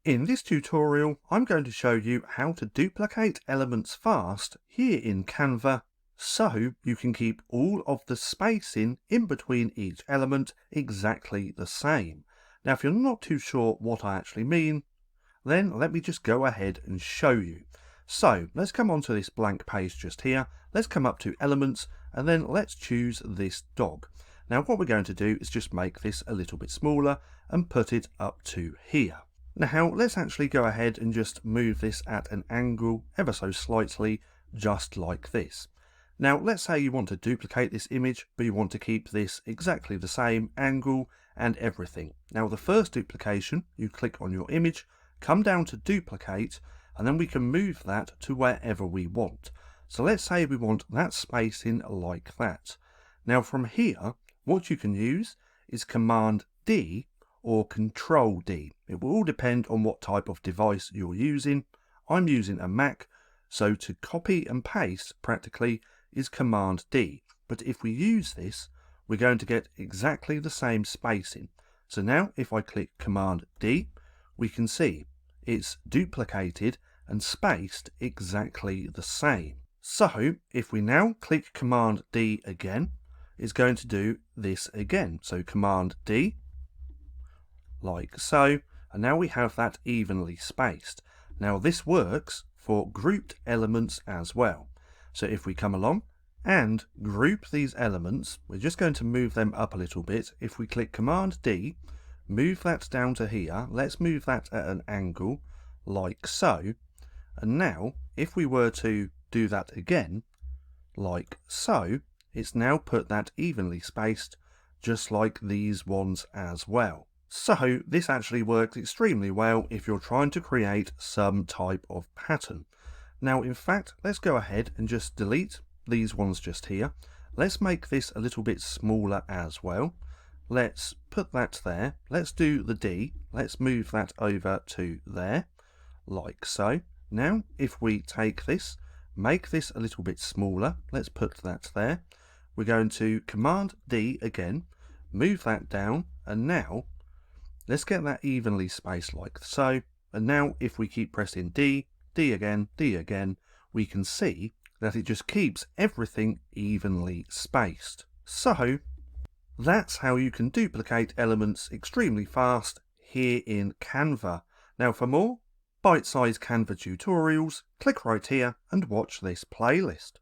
In this tutorial, I'm going to show you how to duplicate elements fast here in Canva so you can keep all of the spacing in between each element exactly the same. Now, if you're not too sure what I actually mean, then let me just go ahead and show you. So let's come onto this blank page just here. Let's come up to elements and then let's choose this dog. Now what we're going to do is just make this a little bit smaller and put it up to here. Now let's actually go ahead and just move this at an angle ever so slightly, just like this. Now let's say you want to duplicate this image, but you want to keep this exactly the same angle and everything. Now the first duplication, you click on your image, come down to duplicate, and then we can move that to wherever we want. So let's say we want that spacing like that. Now from here, what you can use is Command D or Control D. It will all depend on what type of device you're using. I'm using a Mac, so to copy and paste practically is Command D. But if we use this, we're going to get exactly the same spacing. So now if I click Command D, we can see it's duplicated and spaced exactly the same. So if we now click Command D again, it's going to do this again. So Command D, like so, and now we have that evenly spaced. Now this works for grouped elements as well. So if we come along and group these elements, we're just going to move them up a little bit. If we click Command D, move that down to here, let's move that at an angle like so, and now if we were to do that again like so, it's now put that evenly spaced just like these ones as well. So this actually works extremely well if you're trying to create some type of pattern. Now in fact, let's go ahead and just delete these ones just here. Let's make this a little bit smaller as well. Let's put that there. Let's do the D. Let's move that over to there, like so. Now if we take this, make this a little bit smaller, let's put that there. We're going to Command D again, move that down, and now let's get that evenly spaced like so. And now if we keep pressing D, D again, we can see that it just keeps everything evenly spaced. So that's how you can duplicate elements extremely fast here in Canva. Now for more bite-sized Canva tutorials, click right here and watch this playlist.